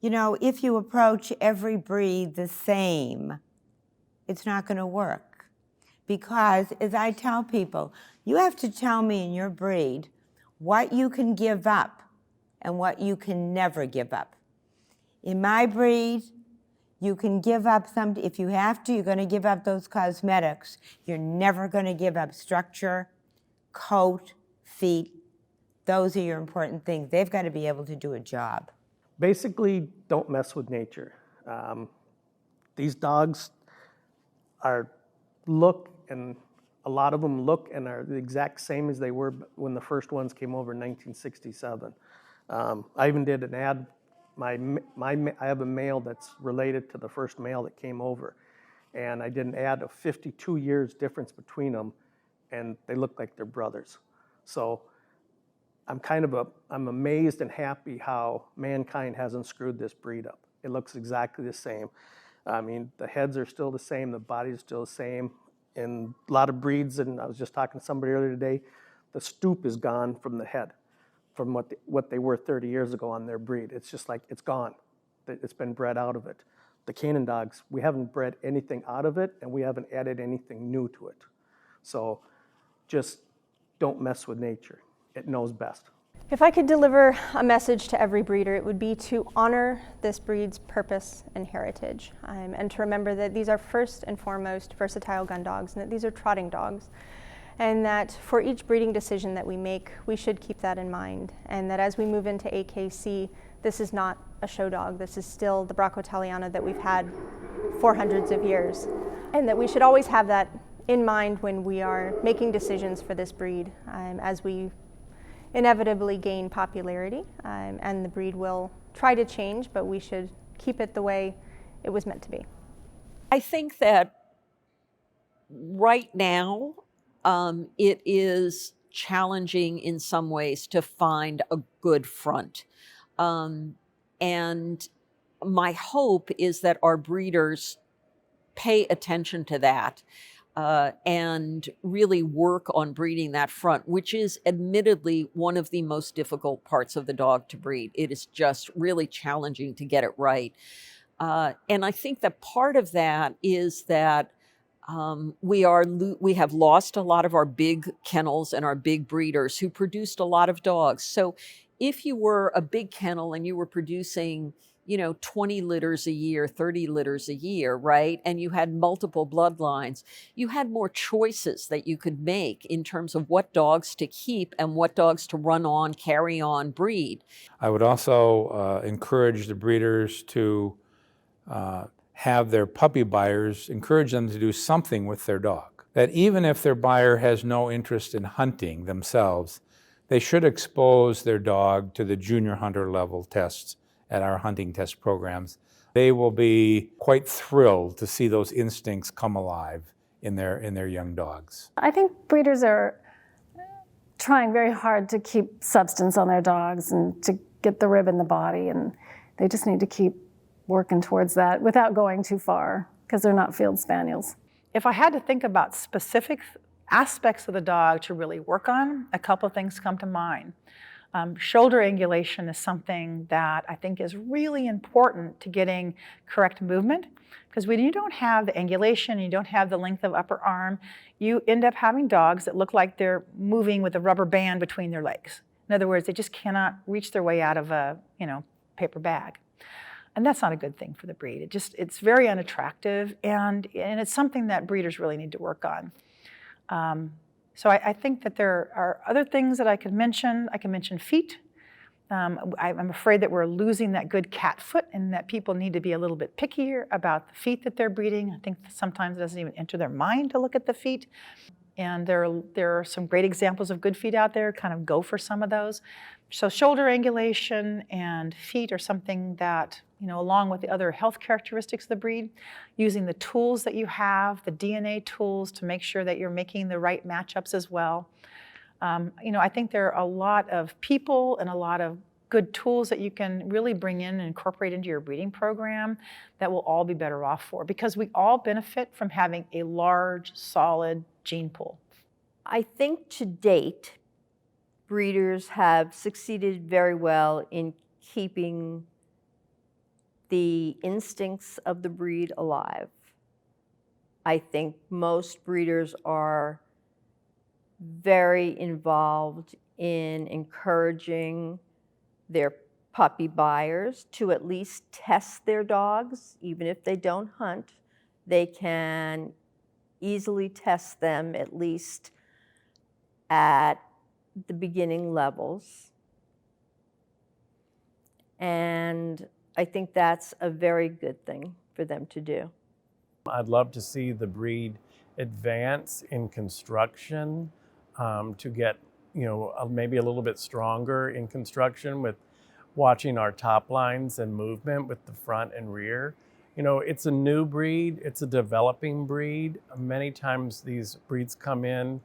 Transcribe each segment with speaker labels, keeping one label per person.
Speaker 1: You know, if you approach every breed the same, it's not going to work. Because, as I tell people, you have to tell me in your breed what you can give up and what you can never give up. In my breed, you can give up some, if you have to, you're going to give up those cosmetics. You're never going to give up structure, coat, feet. Those are your important things. They've got to be able to do a job.
Speaker 2: Basically, don't mess with nature. These dogs look, and a lot of them look and are the exact same as they were when the first ones came over in 1967. I even did an ad. I have a male that's related to the first male that came over, and I did an ad of 52 years difference between them, and they look like they're brothers. So I'm amazed and happy how mankind hasn't screwed this breed up. It looks exactly the same. I mean, the heads are still the same, the bodies are still the same. In a lot of breeds, and I was just talking to somebody earlier today, the stoop is gone from the head, from what they were 30 years ago on their breed. It's just like, it's gone. It's been bred out of it. The Canine dogs, we haven't bred anything out of it, and we haven't added anything new to it. So just don't mess with nature. It knows best.
Speaker 3: If I could deliver a message to every breeder, it would be to honor this breed's purpose and heritage, and to remember that these are first and foremost versatile gun dogs, and that these are trotting dogs, and that for each breeding decision that we make, we should keep that in mind, and that as we move into AKC, this is not a show dog. This is still the Bracco Italiano that we've had for hundreds of years, and that we should always have that in mind when we are making decisions for this breed, as we inevitably gain popularity, and the breed will try to change, but we should keep it the way it was meant to be.
Speaker 4: I think that right now it is challenging in some ways to find a good front. And my hope is that our breeders pay attention to that and really work on breeding that front, which is admittedly one of the most difficult parts of the dog to breed. It is just really challenging to get it right. And I think that part of that is that we have lost a lot of our big kennels and our big breeders who produced a lot of dogs. So if you were a big kennel and you were producing 20 litters a year, 30 litters a year, right? And you had multiple bloodlines, you had more choices that you could make in terms of what dogs to keep and what dogs to run on, carry on, breed.
Speaker 5: I would also encourage the breeders to have their puppy buyers, encourage them to do something with their dog. That even if their buyer has no interest in hunting themselves, they should expose their dog to the junior hunter level tests at our hunting test programs. They will be quite thrilled to see those instincts come alive in their young dogs.
Speaker 6: I think breeders are trying very hard to keep substance on their dogs and to get the rib in the body, and they just need to keep working towards that without going too far, because they're not field spaniels.
Speaker 7: If I had to think about specific aspects of the dog to really work on, a couple of things come to mind. Shoulder angulation is something that I think is really important to getting correct movement, because when you don't have the angulation, you don't have the length of upper arm, you end up having dogs that look like they're moving with a rubber band between their legs. In other words, they just cannot reach their way out of a paper bag. And that's not a good thing for the breed. It's very unattractive, and it's something that breeders really need to work on. So I think that there are other things that I could mention. I can mention feet. I'm afraid that we're losing that good cat foot, and that people need to be a little bit pickier about the feet that they're breeding. I think sometimes it doesn't even enter their mind to look at the feet. And there are some great examples of good feet out there. Kind of go for some of those. So shoulder angulation and feet are something that, along with the other health characteristics of the breed, using the tools that you have, the DNA tools, to make sure that you're making the right matchups as well. I think there are a lot of people and a lot of good tools that you can really bring in and incorporate into your breeding program that we'll all be better off for, because we all benefit from having a large, solid gene pool.
Speaker 8: I think to date, breeders have succeeded very well in keeping the instincts of the breed alive. I think most breeders are very involved in encouraging their puppy buyers to at least test their dogs. Even if they don't hunt, they can easily test them at least at the beginning levels. And I think that's a very good thing for them to do.
Speaker 9: I'd love to see the breed advance in construction, to get, maybe a little bit stronger in construction with watching our top lines and movement with the front and rear. It's a new breed, it's a developing breed. Many times these breeds come in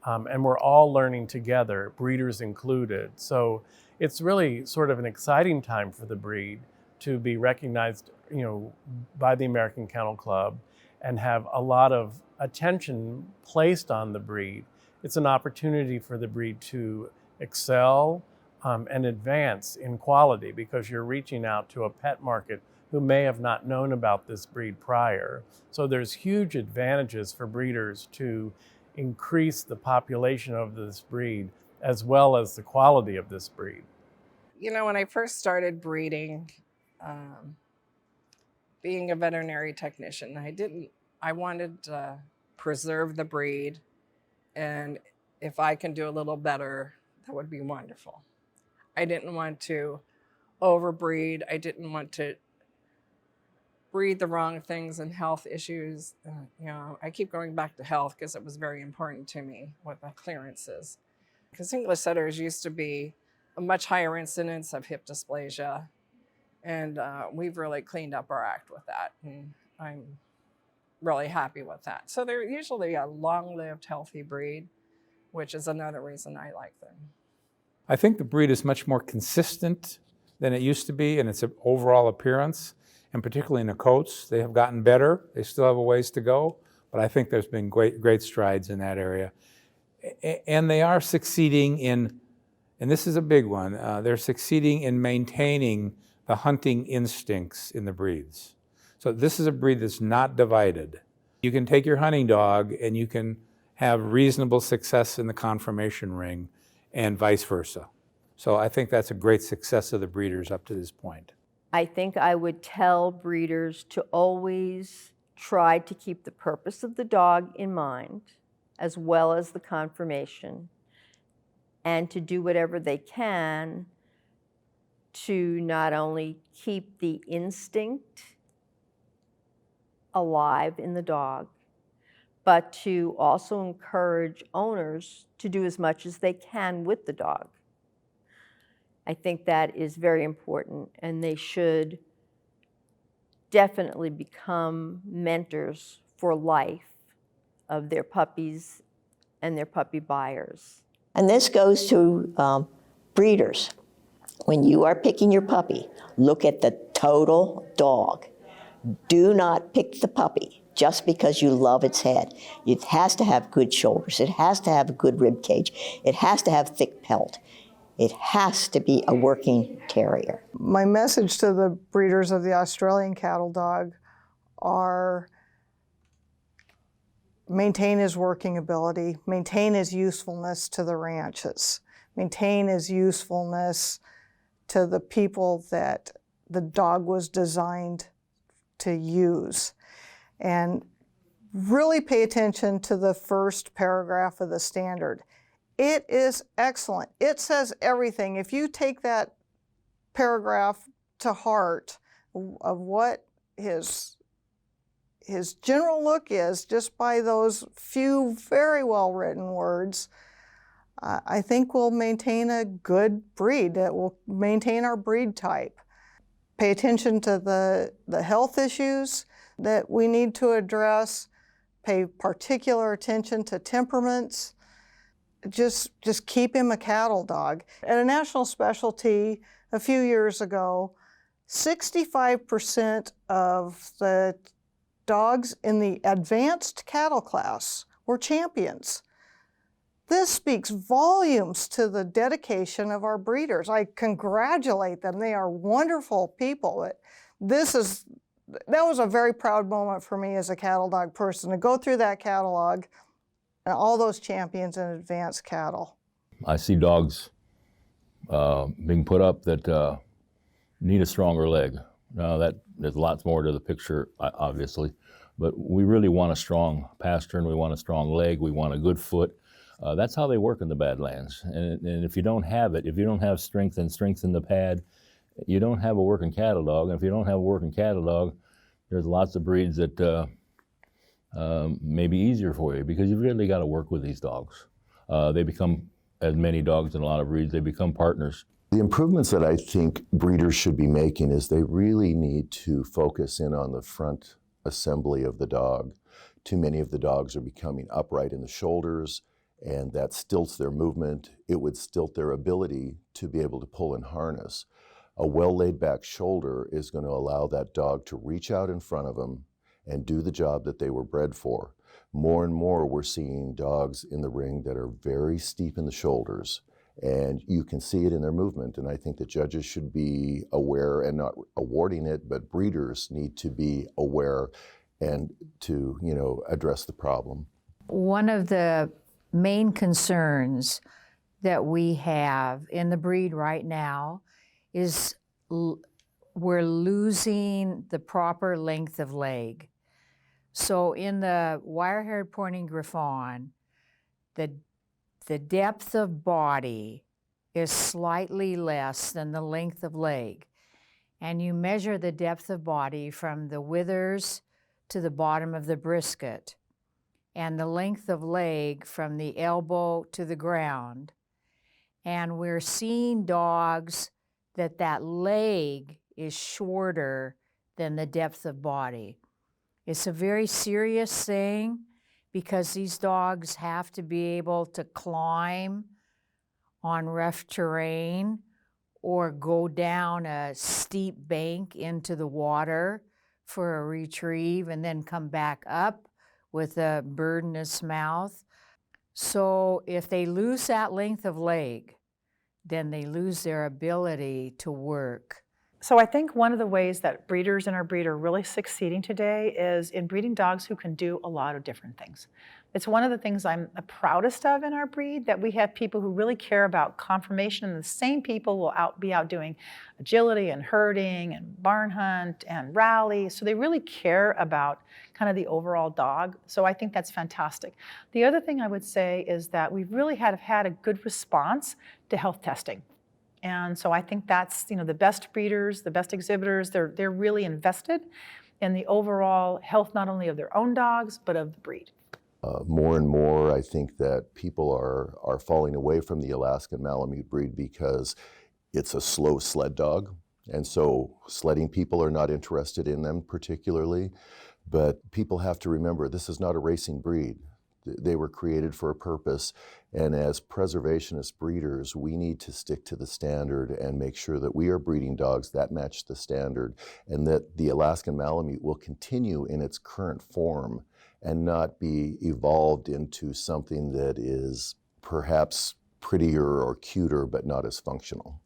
Speaker 9: and we're all learning together, breeders included. So it's really sort of an exciting time for the breed to be recognized, by the American Kennel Club and have a lot of attention placed on the breed. It's an opportunity for the breed to excel and advance in quality, because you're reaching out to a pet market who may have not known about this breed prior. So there's huge advantages for breeders to increase the population of this breed as well as the quality of this breed.
Speaker 10: When I first started breeding, being a veterinary technician, I wanted to preserve the breed, and if I can do a little better, that would be wonderful. I didn't want to overbreed. I didn't want to breed the wrong things and health issues. I keep going back to health because it was very important to me, what the clearance is. Because English setters used to be a much higher incidence of hip dysplasia, and we've really cleaned up our act with that, and I'm really happy with that. So they're usually a long-lived, healthy breed, which is another reason I like them.
Speaker 5: I think the breed is much more consistent than it used to be in its overall appearance, and particularly in the coats. They have gotten better. They still have a ways to go, but I think there's been great strides in that area. And they are succeeding in, and this is a big one, they're succeeding in maintaining the hunting instincts in the breeds. So this is a breed that's not divided. You can take your hunting dog and you can have reasonable success in the conformation ring and vice versa. So I think that's a great success of the breeders up to this point.
Speaker 8: I think I would tell breeders to always try to keep the purpose of the dog in mind, as well as the conformation, and to do whatever they can to not only keep the instinct alive in the dog, but to also encourage owners to do as much as they can with the dog. I think that is very important, and they should definitely become mentors for life of their puppies and their puppy buyers.
Speaker 11: And this goes to breeders. When you are picking your puppy, look at the total dog. Do not pick the puppy just because you love its head. It has to have good shoulders. It has to have a good rib cage. It has to have thick pelt. It has to be a working terrier.
Speaker 12: My message to the breeders of the Australian cattle dog are maintain his working ability, maintain his usefulness to the ranches, maintain his usefulness to the people that the dog was designed to use. And really pay attention to the first paragraph of the standard. It is excellent. It says everything. If you take that paragraph to heart of what his general look is, just by those few very well-written words, I think we'll maintain a good breed. That will maintain our breed type. Pay attention to the health issues that we need to address. Pay particular attention to temperaments. Just keep him a cattle dog. At a national specialty a few years ago, 65% of the dogs in the advanced cattle class were champions. This speaks volumes to the dedication of our breeders. I congratulate them. They are wonderful people. that was a very proud moment for me as a cattle dog person, to go through that catalog and all those champions in advanced cattle.
Speaker 13: I see dogs being put up that need a stronger leg. Now there's lots more to the picture, obviously, but we really want a strong pastern, we want a strong leg, we want a good foot. That's how they work in the Badlands. And if you don't have it, if you don't have strength in the pad, you don't have a working cattle dog. And if you don't have a working cattle dog, there's lots of breeds that may be easier for you, because you've really got to work with these dogs. They become, as many dogs in a lot of breeds, they become partners.
Speaker 14: The improvements that I think breeders should be making is they really need to focus in on the front assembly of the dog. Too many of the dogs are becoming upright in the shoulders, and that stilts their movement. It would stilt their ability to be able to pull and harness. A well laid back shoulder is going to allow that dog to reach out in front of them and do the job that they were bred for. More and more we're seeing dogs in the ring that are very steep in the shoulders, and you can see it in their movement. And I think that judges should be aware and not awarding it, but breeders need to be aware and to, address the problem.
Speaker 15: One of the main concerns that we have in the breed right now is we're losing the proper length of leg. So in the wire-haired pointing Griffon, the depth of body is slightly less than the length of leg. And you measure the depth of body from the withers to the bottom of the brisket, and the length of leg from the elbow to the ground. And we're seeing dogs that leg is shorter than the depth of body. It's a very serious thing, because these dogs have to be able to climb on rough terrain or go down a steep bank into the water for a retrieve and then come back up with a bird in its mouth. So if they lose that length of leg, then they lose their ability to work.
Speaker 7: So I think one of the ways that breeders in our breed are really succeeding today is in breeding dogs who can do a lot of different things. It's one of the things I'm the proudest of in our breed, that we have people who really care about conformation, and the same people will be out doing agility and herding and barn hunt and rally. So they really care about kind of the overall dog. So I think that's fantastic. The other thing I would say is that we really have had a good response to health testing. And so I think that's, the best breeders, the best exhibitors, they're really invested in the overall health, not only of their own dogs, but of the breed.
Speaker 14: More and more, I think that people are falling away from the Alaskan Malamute breed because it's a slow sled dog. And so sledding people are not interested in them particularly. But people have to remember, this is not a racing breed. They were created for a purpose, and as preservationist breeders, we need to stick to the standard and make sure that we are breeding dogs that match the standard, and that the Alaskan Malamute will continue in its current form and not be evolved into something that is perhaps prettier or cuter but not as functional.